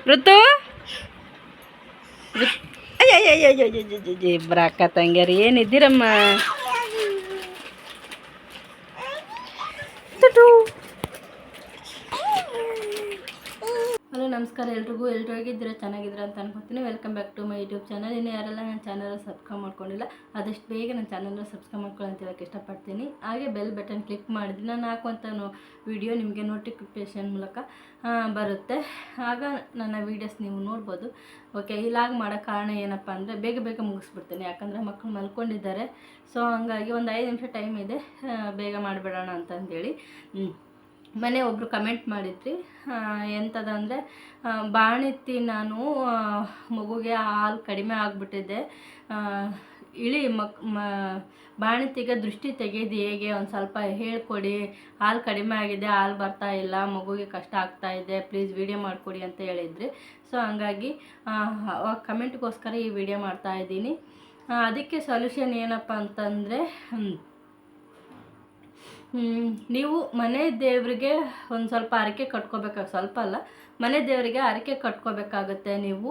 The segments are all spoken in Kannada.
ಋತು ಅಯ್ಯಯ್ಯಯ್ಯಯ್ಯಯ್ಯಯ್ಯ ಇಬ್ಬರ ಅಕ್ಕ ತಂಗಿಯರು ಏನಿದ್ದೀರಮ್ಮ? ಹಲೋ ನಮಸ್ಕಾರ ಎಲ್ರಿಗೂ ಹೇಗಿದ್ದೀರಾ? ಚೆನ್ನಾಗಿದ್ದೀರಾ ಅಂತ ಅನ್ಕೋತೀನಿ. Welcome back to my YouTube channel. ಇನ್ನು ಯಾರೆಲ್ಲ ನನ್ನ ಚಾನಲ್ ಸಬ್ಸ್ಕ್ರೈಬ್ ಮಾಡ್ಕೊಂಡಿಲ್ಲ ಆದಷ್ಟು ಬೇಗ ನನ್ನ ಚಾನಲ್ನ ಸಬ್ಸ್ಕ್ರೈಬ್ ಮಾಡ್ಕೊಳ್ಳಿ ಅಂತ ಹೇಳಕ್ಕೆ ಇಷ್ಟಪಡ್ತೀನಿ. ಹಾಗೆ ಬೆಲ್ ಬಟನ್ ಕ್ಲಿಕ್ ಮಾಡಿದ್ರೆ ನಾನು ಹಾಕುವಂಥ ವಿಡಿಯೋ ನಿಮಗೆ ನೋಟಿಫಿಕೇಷನ್ ಮೂಲಕ ಬರುತ್ತೆ. ಆಗ ನನ್ನ ವೀಡಿಯೋಸ್ ನೀವು ನೋಡ್ಬೋದು. ಓಕೆ, ಇಲ್ಲಾಗಿ ಮಾಡೋ ಕಾರಣ ಏನಪ್ಪ ಅಂದರೆ ಬೇಗ ಬೇಗ ಮುಗಿಸ್ಬಿಡ್ತೀನಿ, ಯಾಕಂದರೆ ಮಕ್ಕಳು ಮಲ್ಕೊಂಡಿದ್ದಾರೆ. ಸೊ ಹಂಗಾಗಿ ಒಂದು 5 ನಿಮಿಷ ಟೈಮ್ ಇದೆ, ಬೇಗ ಮಾಡಿಬಿಡೋಣ ಅಂತಂದೇಳಿ. ಮನೆ ಒಬ್ಬರು ಕಮೆಂಟ್ ಮಾಡಿದ್ರಿ, ಎಂಥದಂದರೆ ಬಾಣಿತಿ ನಾನು ಮಗುಗೆ ಹಾಲು ಕಡಿಮೆ ಆಗಿಬಿಟ್ಟಿದೆ, ಬಾಣಿತಿಗೆ ದೃಷ್ಟಿ ತೆಗೆದು ಹೇಗೆ ಒಂದು ಸ್ವಲ್ಪ ಹೇಳ್ಕೊಡಿ, ಹಾಲು ಕಡಿಮೆ ಆಗಿದೆ, ಹಾಲು ಬರ್ತಾ ಇಲ್ಲ, ಮಗುಗೆ ಕಷ್ಟ ಆಗ್ತಾ ಇದೆ, ಪ್ಲೀಸ್ ವಿಡಿಯೋ ಮಾಡಿಕೊಡಿ ಅಂತ ಹೇಳಿದ್ರಿ. ಸೊ ಹಂಗಾಗಿ ಕಮೆಂಟ್ಗೋಸ್ಕರ ಈ ವಿಡಿಯೋ ಮಾಡ್ತಾಯಿದ್ದೀನಿ. ಅದಕ್ಕೆ ಸೊಲ್ಯೂಷನ್ ಏನಪ್ಪ ಅಂತಂದರೆ, ನೀವು ಮನೆ ದೇವರಿಗೆ ಒಂದು ಸ್ವಲ್ಪ ಹರಕೆ ಸ್ವಲ್ಪ ಅಲ್ಲ, ಮನೆ ದೇವರಿಗೆ ಹರಕೆ ಕಟ್ಕೋಬೇಕಾಗುತ್ತೆ. ನೀವು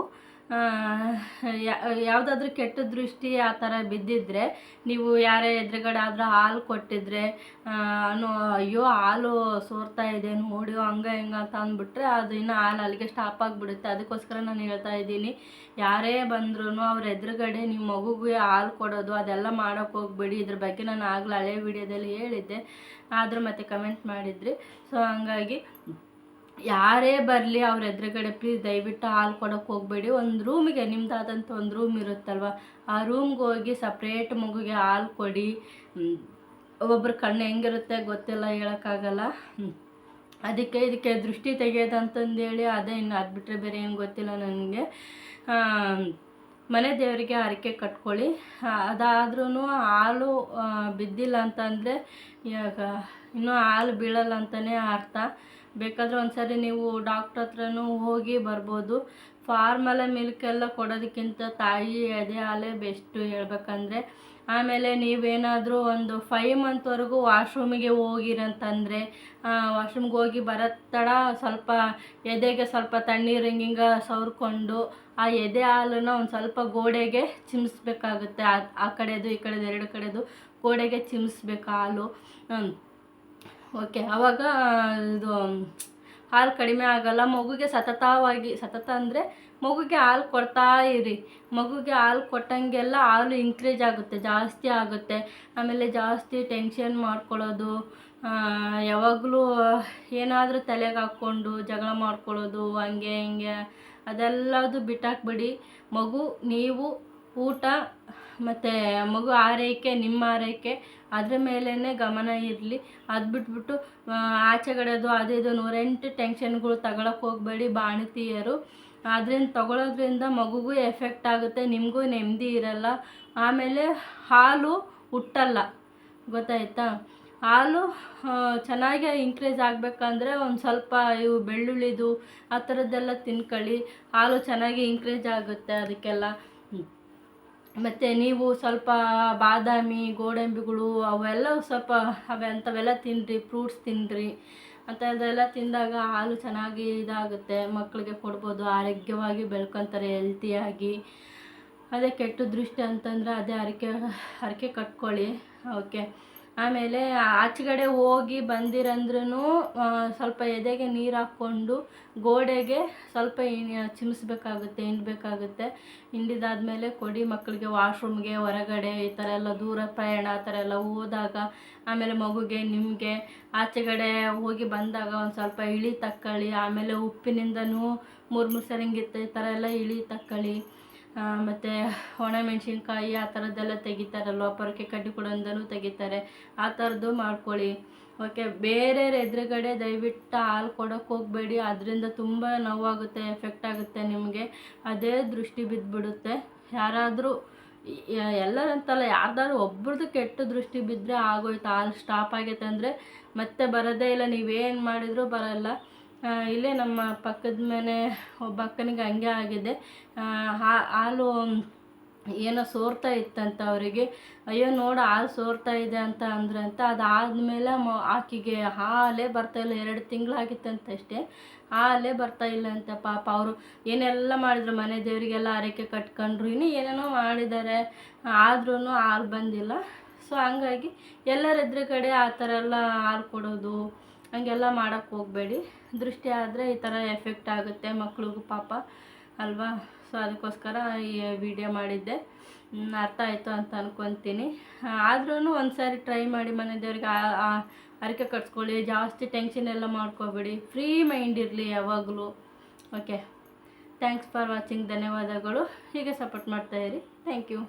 ಯಾವುದಾದ್ರೂ ಕೆಟ್ಟ ದೃಷ್ಟಿ ಆ ಥರ ಬಿದ್ದಿದ್ರೆ, ನೀವು ಯಾರೇ ಎದುರುಗಡೆ ಆದರೂ ಹಾಲು ಕೊಟ್ಟಿದ್ರೆ ಅಯ್ಯೋ ಹಾಲು ಸೋರ್ತಾ ಇದೆ ನೋಡಿ ಹಂಗೆ ಹಿಂಗೆ ಅಂತ ಅಂದ್ಬಿಟ್ರೆ ಅದು ಇನ್ನೂ ಹಾಲು ಅಲ್ಲಿಗೆ ಸ್ಟಾಪ್ ಆಗಿಬಿಡುತ್ತೆ. ಅದಕ್ಕೋಸ್ಕರ ನಾನು ಹೇಳ್ತಾ ಇದ್ದೀನಿ, ಯಾರೇ ಬಂದ್ರೂ ಅವ್ರ ಎದುರುಗಡೆ ನಿಮ್ಮ ಮಗುಗೆ ಹಾಲು ಕೊಡೋದು ಅದೆಲ್ಲ ಮಾಡೋಕ್ಕೆ ಹೋಗ್ಬೇಡಿ. ಇದ್ರ ಬಗ್ಗೆ ನಾನು ಆಗಲೇ ಹಳೆ ವಿಡಿಯೋದಲ್ಲಿ ಹೇಳಿದ್ದೆ, ಆದರೂ ಮತ್ತೆ ಕಮೆಂಟ್ ಮಾಡಿದ್ರಿ. ಸೊ ಹಂಗಾಗಿ ಯಾರೇ ಬರಲಿ ಅವ್ರ ಎದುರುಗಡೆ ಪ್ಲೀಸ್ ದಯವಿಟ್ಟು ಹಾಲು ಕೊಡೋಕ್ಕೆ ಹೋಗಬೇಡಿ. ಒಂದು ರೂಮಿಗೆ ನಿಮ್ಮದಾದಂಥ ಒಂದು ರೂಮ್ ಇರುತ್ತಲ್ವ, ಆ ರೂಮ್ಗೆ ಹೋಗಿ ಸಪ್ರೇಟ್ ಮಗುಗೆ ಹಾಲು ಕೊಡಿ. ಒಬ್ಬೊಬ್ರ ಕಣ್ಣು ಹೆಂಗಿರುತ್ತೆ ಗೊತ್ತಿಲ್ಲ, ಹೇಳೋಕ್ಕಾಗಲ್ಲ. ಇದಕ್ಕೆ ದೃಷ್ಟಿ ತೆಗೆಯೋದಂತಂದೇಳಿ ಅದೇ, ಇನ್ನು ಅದು ಬಿಟ್ಟರೆ ಬೇರೆ ಏನು ಗೊತ್ತಿಲ್ಲ ನನಗೆ. ಮನೆ ದೇವರಿಗೆ ಹರಕೆ ಕಟ್ಕೊಳ್ಳಿ. ಅದಾದ್ರೂ ಹಾಲು ಬಿದ್ದಿಲ್ಲ ಅಂತಂದರೆ ಇನ್ನೂ ಹಾಲು ಬೀಳಲ್ಲ ಅಂತಲೇ ಅರ್ಥ. ಬೇಕಾದರೆ ಒಂದು ಸರಿ ನೀವು ಡಾಕ್ಟ್ರ್ ಹತ್ರನೂ ಹೋಗಿ ಬರ್ಬೋದು. ಫಾರ್ಮಲ್ ಮಿಲ್ಕೆಲ್ಲ ಕೊಡೋದಕ್ಕಿಂತ ತಾಯಿ ಎದೆ ಹಾಲೇ ಬೆಸ್ಟು ಹೇಳ್ಬೇಕಂದ್ರೆ. ಆಮೇಲೆ ನೀವೇನಾದರೂ ಒಂದು 5 ಮಂತ್ವರೆಗೂ ವಾಶ್ರೂಮಿಗೆ ಹೋಗಿರಂತಂದರೆ, ವಾಶ್ರೂಮ್ಗೆ ಹೋಗಿ ಬರೋ ತಡ ಸ್ವಲ್ಪ ಎದೆಗೆ ಸ್ವಲ್ಪ ತಣ್ಣೀರು ಹಿಂಗೆ ಸವರ್ಕೊಂಡು ಆ ಎದೆ ಹಾಲನ್ನು ಒಂದು ಸ್ವಲ್ಪ ಗೋಡೆಗೆ ಚಿಮ್ಮಿಸ್ಬೇಕಾಗುತ್ತೆ. ಆ ಕಡೆದು ಈ ಕಡೆದು 2 ಕಡೆದು ಗೋಡೆಗೆ ಚಿಮ್ಮಿಸ್ಬೇಕು ಹಾಲು. ಓಕೆ, ಆವಾಗ ಇದು ಹಾಲು ಕಡಿಮೆ ಆಗಲ್ಲ. ಮಗುಗೆ ಸತತ ಅಂದರೆ ಮಗುಗೆ ಹಾಲು ಕೊಡ್ತಾ ಇರಿ. ಮಗುಗೆ ಹಾಲು ಕೊಟ್ಟಂಗೆಲ್ಲ ಹಾಲು ಇನ್ಕ್ರೀಸ್ ಆಗುತ್ತೆ, ಜಾಸ್ತಿ ಆಗುತ್ತೆ. ಆಮೇಲೆ ಜಾಸ್ತಿ ಟೆನ್ಷನ್ ಮಾಡ್ಕೊಳ್ಳೋದು, ಯಾವಾಗಲೂ ಏನಾದರೂ ತಲೆಗೆ ಹಾಕ್ಕೊಂಡು ಜಗಳ ಮಾಡ್ಕೊಳ್ಳೋದು, ಹಂಗೆ ಹಿಂಗೆ ಅದೆಲ್ಲದು ಬಿಟ್ಟಾಕ್ಬಿಡಿ. ನೀವು ಊಟ ಮತ್ತು ಮಗು ಆರೈಕೆ, ನಿಮ್ಮ ಆರೈಕೆ ಅದ್ರ ಮೇಲೇ ಗಮನ ಇರಲಿ. ಅದು ಬಿಟ್ಬಿಟ್ಟು ಆಚೆಗಡೆದು ಅದು ಇದು 108 ಟೆನ್ಷನ್ಗಳು ತಗೊಳಕ್ಕೆ ಹೋಗಬೇಡಿ ಬಾಣತಿಯರು. ಅದರಿಂದ ತಗೊಳ್ಳೋದ್ರಿಂದ ಮಗುಗೂ ಎಫೆಕ್ಟ್ ಆಗುತ್ತೆ, ನಿಮಗೂ ನೆಮ್ಮದಿ ಇರಲ್ಲ. ಆಮೇಲೆ ಹಾಲು ಹುಟ್ಟಲ್ಲ, ಗೊತ್ತಾಯ್ತಾ? ಹಾಲು ಚೆನ್ನಾಗಿ ಇನ್ಕ್ರೀಸ್ ಆಗಬೇಕಂದ್ರೆ ಒಂದು ಸ್ವಲ್ಪ ಇವು ಬೆಳ್ಳುಳ್ಳಿದು ಆ ಥರದ್ದೆಲ್ಲ ತಿನ್ಕೊಳ್ಳಿ, ಹಾಲು ಚೆನ್ನಾಗಿ ಇನ್ಕ್ರೀಸ್ ಆಗುತ್ತೆ ಅದಕ್ಕೆಲ್ಲ. ಮತ್ತು ನೀವು ಸ್ವಲ್ಪ ಬಾದಾಮಿ ಗೋಡಂಬಿಗಳು ಅವೆಲ್ಲ ಸ್ವಲ್ಪ ಅಂಥವೆಲ್ಲ ತಿನ್ನಿರಿ, ಫ್ರೂಟ್ಸ್ ತಿನ್ನಿರಿ. ಅಂಥದ್ದೆಲ್ಲ ತಿಂದಾಗ ಹಾಲು ಚೆನ್ನಾಗಿ ಇದಾಗುತ್ತೆ, ಮಕ್ಕಳಿಗೆ ಕೊಡ್ಬೋದು, ಆರೋಗ್ಯವಾಗಿ ಬೆಳ್ಕೊತಾರೆ ಹೆಲ್ತಿಯಾಗಿ. ಅದೇ ಕೆಟ್ಟ ದೃಷ್ಟಿ ಅಂತಂದರೆ ಅದೇ ಹರಕೆ ಕಟ್ಕೊಳ್ಳಿ. ಓಕೆ, ಆಮೇಲೆ ಆಚೆಗಡೆ ಹೋಗಿ ಬಂದಿರಂದ್ರೂ ಸ್ವಲ್ಪ ಎದೆಗೆ ನೀರು ಹಾಕ್ಕೊಂಡು ಗೋಡೆಗೆ ಸ್ವಲ್ಪ ಚಿಮ್ಮಿಸ್ಬೇಕಾಗುತ್ತೆ, ಹಿಂಡಬೇಕಾಗುತ್ತೆ. ಹಿಂಡಿದಾದ್ಮೇಲೆ ಕೊಡಿ ಮಕ್ಕಳಿಗೆ. ವಾಶ್ರೂಮ್ಗೆ, ಹೊರಗಡೆ ಈ ಥರ ಎಲ್ಲ ದೂರ ಪ್ರಯಾಣ ಆ ಥರ ಎಲ್ಲ ಹೋದಾಗ, ಆಮೇಲೆ ಮಗುಗೆ ನಿಮಗೆ ಆಚೆಗಡೆ ಹೋಗಿ ಬಂದಾಗ ಒಂದು ಸ್ವಲ್ಪ ಇಳಿ ತಕ್ಕೊಳ್ಳಿ. ಆಮೇಲೆ ಉಪ್ಪಿನಿಂದನೂ 3 ಸರಿಂಗಿತ್ತು ಈ ಥರ ಎಲ್ಲ ಇಳಿ ತಕ್ಕೊಳ್ಳಿ. ಮತ್ತು ಒಣಮೆಣ್ಸಿನ್ಕಾಯಿ ಆ ಥರದ್ದೆಲ್ಲ ತೆಗಿತಾರಲ್ವ, ಪೊರಕೆ ಕಡ್ಡಿ ಕೊಡೋದನ್ನು ತೆಗಿತಾರೆ, ಆ ಥರದ್ದು ಮಾಡ್ಕೊಳ್ಳಿ. ಓಕೆ, ಬೇರೆ ಎದುರುಗಡೆ ದಯವಿಟ್ಟು ಹಾಲು ಕೊಡೋಕ್ಕೆ ಹೋಗಬೇಡಿ. ಅದರಿಂದ ತುಂಬ ನೋವಾಗುತ್ತೆ, ಎಫೆಕ್ಟ್ ಆಗುತ್ತೆ ನಿಮಗೆ. ಅದೇ ದೃಷ್ಟಿ ಬಿದ್ದುಬಿಡುತ್ತೆ. ಯಾರಾದರೂ ಎಲ್ಲರಂತಲ್ಲ, ಯಾರ್ದಾದ್ರು ಒಬ್ರದ್ದು ಕೆಟ್ಟ ದೃಷ್ಟಿ ಬಿದ್ದರೆ ಆಗೋಯ್ತು, ಹಾಲು ಸ್ಟಾಪ್ ಆಗೈತೆ ಅಂದರೆ ಮತ್ತೆ ಬರೋದೇ ಇಲ್ಲ, ನೀವೇನು ಮಾಡಿದರೂ ಬರೋಲ್ಲ. ಇಲ್ಲೇ ನಮ್ಮ ಪಕ್ಕದ ಮನೆ ಒಬ್ಬ ಅಕ್ಕನಿಗೆ ಹಂಗೆ ಆಗಿದೆ. ಹಾಲು ಏನೋ ಸೋರ್ತಾ ಇತ್ತಂತ ಅವರಿಗೆ. ಅಯ್ಯೋ ನೋಡು ಹಾಲು ಸೋರ್ತಾ ಇದೆ ಅಂತ ಅಂದ್ರಂತ. ಅದಾದಮೇಲೆ ಆಕೆಗೆ ಹಾಲೇ ಬರ್ತಾಯಿಲ್ಲ. 2 ತಿಂಗಳಾಗಿತ್ತಂತಷ್ಟೇ, ಹಾಲೇ ಬರ್ತಾಯಿಲ್ಲ ಅಂತ. ಪಾಪ ಅವರು ಏನೆಲ್ಲ ಮಾಡಿದ್ರು, ಮನೆ ದೇವರಿಗೆಲ್ಲ ಹರಕೆ ಕಟ್ಕೊಂಡ್ರು, ಇನ್ನೂ ಏನೇನೋ ಮಾಡಿದ್ದಾರೆ, ಆದ್ರೂ ಹಾಲು ಬಂದಿಲ್ಲ. ಸೊ ಹಂಗಾಗಿ ಎಲ್ಲರ ಎದುರುಗಡೆ ಆ ಥರ ಎಲ್ಲ ಹಾಲು ಕೊಡೋದು ಹಂಗೆಲ್ಲ ಮಾಡೋಕ್ಕೆ ಹೋಗಬೇಡಿ. ದೃಷ್ಟಿ ಆದರೆ ಈ ಥರ ಎಫೆಕ್ಟ್ ಆಗುತ್ತೆ ಮಕ್ಳಿಗೂ ಪಾಪ ಅಲ್ವಾ. ಸೊ ಅದಕ್ಕೋಸ್ಕರ ಈ ವಿಡಿಯೋ ಮಾಡಿದ್ದೆ. ಅರ್ಥ ಆಯಿತು ಅಂತ ಅಂದ್ಕೊತೀನಿ. ಆದ್ರೂ ಒಂದು ಸಾರಿ ಟ್ರೈ ಮಾಡಿ, ಮನೆ ದೇವ್ರಿಗೆ ಹರಕೆ ಕಟ್ಸ್ಕೊಳ್ಳಿ. ಜಾಸ್ತಿ ಟೆನ್ಷನ್ ಎಲ್ಲ ಮಾಡ್ಕೋಬೇಡಿ, ಫ್ರೀ ಮೈಂಡ್ ಇರಲಿ ಯಾವಾಗಲೂ. Okay, thanks for watching. ಧನ್ಯವಾದಗಳು. ಹೀಗೆ ಸಪೋರ್ಟ್ ಮಾಡ್ತಾಯಿರಿ. Thank you.